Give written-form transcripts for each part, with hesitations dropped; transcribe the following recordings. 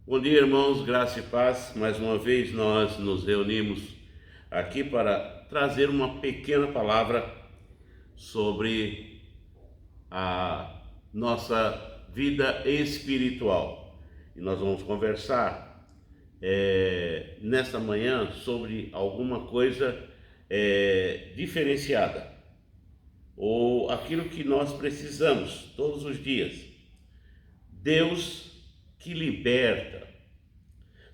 Bom dia, irmãos, graça e paz. Mais uma vez nós nos reunimos aqui para trazer uma pequena palavra sobre a nossa vida espiritual. E nós vamos conversar nesta manhã sobre alguma coisa diferenciada, ou aquilo que nós precisamos todos os dias. Deus que liberta.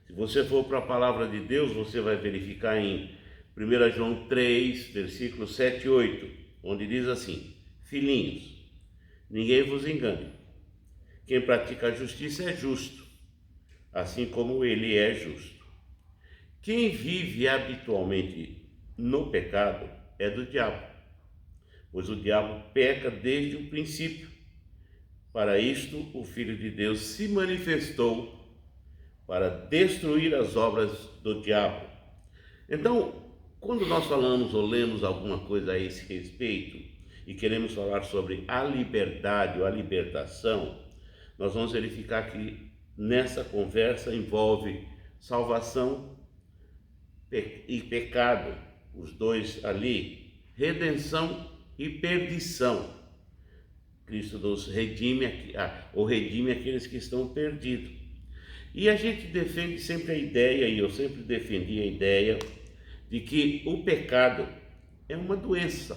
Se você for para a palavra de Deus, você vai verificar em 1 João 3, versículos 7 e 8, onde diz assim: filhinhos, ninguém vos engane. Quem pratica a justiça é justo, assim como ele é justo. Quem vive habitualmente no pecado é do diabo, pois o diabo peca desde o princípio. Para isto, o Filho de Deus se manifestou para destruir as obras do diabo. Então, quando nós falamos ou lemos alguma coisa a esse respeito e queremos falar sobre a liberdade ou a libertação, nós vamos verificar que nessa conversa envolve salvação e pecado, os dois ali, redenção e perdição. Cristo nos redime, ou redime aqueles que estão perdidos. E a gente defende sempre a ideia, e eu sempre defendi a ideia, de que o pecado é uma doença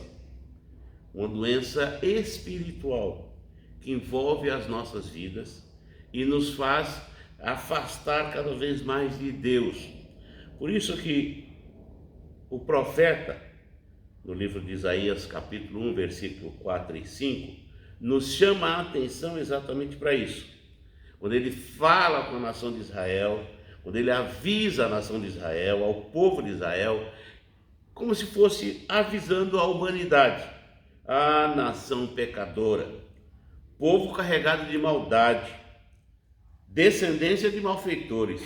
espiritual, que envolve as nossas vidas e nos faz afastar cada vez mais de Deus. Por isso que o profeta, no livro de Isaías, capítulo 1, versículo 4 e 5, nos chama a atenção exatamente para isso. Quando ele fala com a nação de Israel, quando ele avisa a nação de Israel, ao povo de Israel, como se fosse avisando a humanidade, a nação pecadora, povo carregado de maldade, descendência de malfeitores,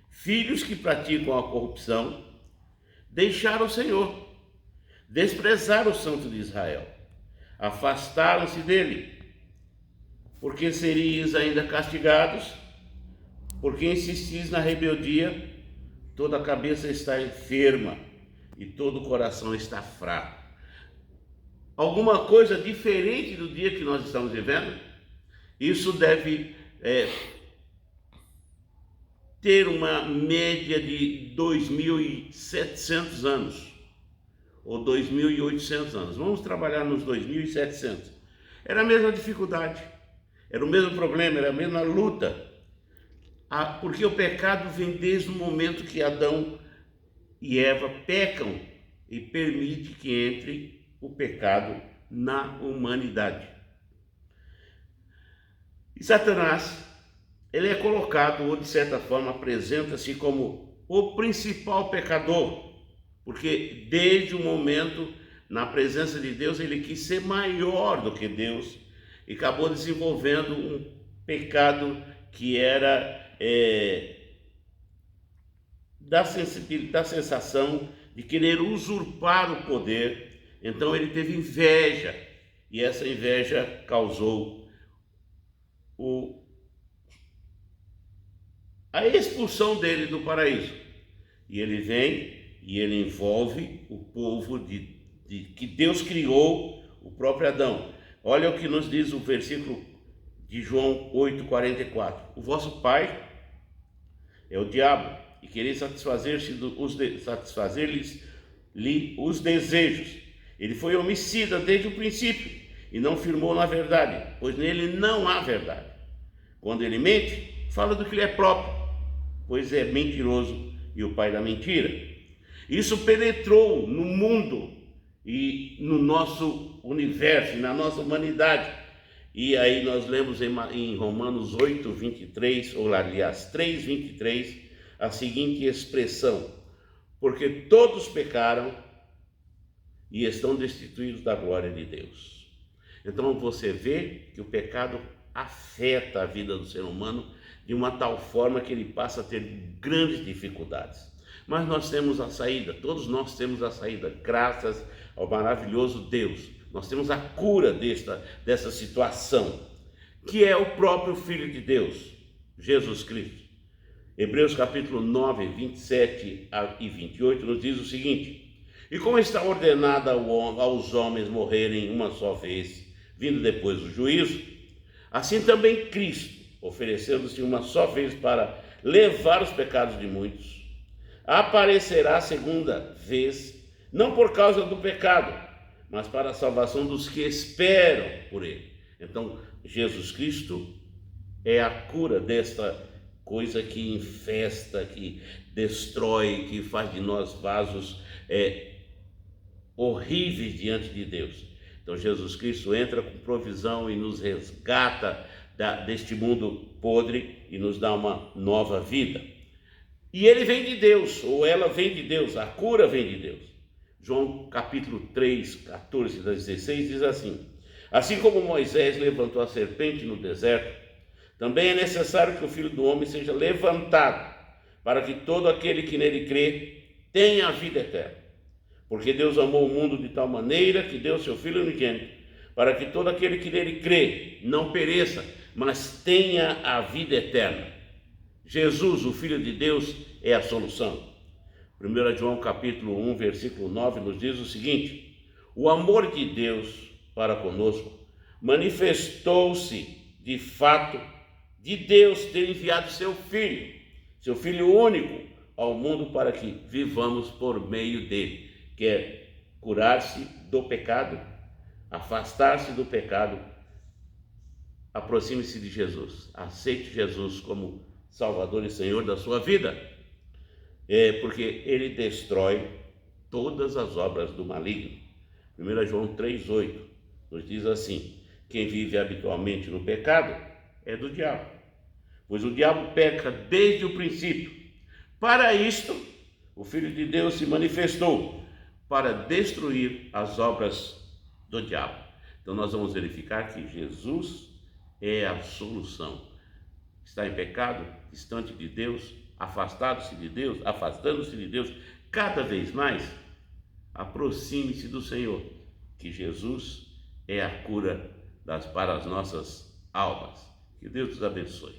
filhos que praticam a corrupção, deixaram o Senhor, desprezaram o Santo de Israel, afastaram-se dele, porque seríeis ainda castigados, porque insistis na rebeldia, toda a cabeça está enferma e todo o coração está fraco. Alguma coisa diferente do dia que nós estamos vivendo? Isso deve ter uma média de 2.700 anos, ou 2.800 anos. Vamos trabalhar nos 2.700. Era a mesma dificuldade, era o mesmo problema, era a mesma luta. Porque o pecado vem desde o momento que Adão e Eva pecam e permite que entre o pecado na humanidade. E Satanás, ele é colocado, ou de certa forma apresenta-se como o principal pecador, porque desde o momento, na presença de Deus, ele quis ser maior do que Deus e acabou desenvolvendo um pecado que era da sensação de querer usurpar o poder. Então ele teve inveja, e essa inveja causou a expulsão dele do paraíso. E ele vem e ele envolve o povo que Deus criou, o próprio Adão. Olha o que nos diz o versículo de João 8,44. O vosso pai é o diabo, e quereis satisfazer-lhes os desejos. Ele foi homicida desde o princípio e não firmou na verdade, pois nele não há verdade. Quando ele mente, fala do que lhe é próprio, pois é mentiroso e o pai da mentira. Isso penetrou no mundo e no nosso universo, na nossa humanidade. E aí nós lemos em Romanos 8, 23, ou aliás 3, 23, a seguinte expressão: porque todos pecaram e estão destituídos da glória de Deus. Então você vê que o pecado afeta a vida do ser humano de uma tal forma que ele passa a ter grandes dificuldades. Mas nós temos a saída, todos nós temos a saída, graças ao maravilhoso Deus. Nós temos a cura dessa situação, que é o próprio Filho de Deus, Jesus Cristo. Hebreus capítulo 9, 27 e 28 nos diz o seguinte: e como está ordenado aos homens morrerem uma só vez, vindo depois o juízo, assim também Cristo, oferecendo-se uma só vez para levar os pecados de muitos, aparecerá a segunda vez, não por causa do pecado, mas para a salvação dos que esperam por ele. Então, Jesus Cristo é a cura desta coisa que infesta, que destrói, que faz de nós vasos horríveis diante de Deus. Então Jesus Cristo entra com provisão e nos resgata deste mundo podre e nos dá uma nova vida. E ele vem de Deus, ou ela vem de Deus, a cura vem de Deus. João capítulo 3, 14 a 16 diz assim: assim como Moisés levantou a serpente no deserto, também é necessário que o Filho do Homem seja levantado, para que todo aquele que nele crê tenha a vida eterna. Porque Deus amou o mundo de tal maneira que deu seu Filho unigênito, para que todo aquele que nele crê não pereça, mas tenha a vida eterna. Jesus, o Filho de Deus, é a solução. 1 João capítulo 1, versículo 9 nos diz o seguinte: o amor de Deus para conosco manifestou-se de fato de Deus ter enviado seu Filho único ao mundo para que vivamos por meio dele, que é curar-se do pecado, afastar-se do pecado. Aproxime-se de Jesus, aceite Jesus como Salvador e Senhor da sua vida, porque ele destrói todas as obras do maligno. 1 João 3,8 nos diz assim: quem vive habitualmente no pecado é do diabo, pois o diabo peca desde o princípio. Para isto, o Filho de Deus se manifestou, para destruir as obras do diabo. Então nós vamos verificar que Jesus é a solução. Está em pecado, distante de Deus, afastado-se de Deus, afastando-se de Deus cada vez mais, aproxime-se do Senhor, que Jesus é a cura para as nossas almas. Que Deus nos abençoe.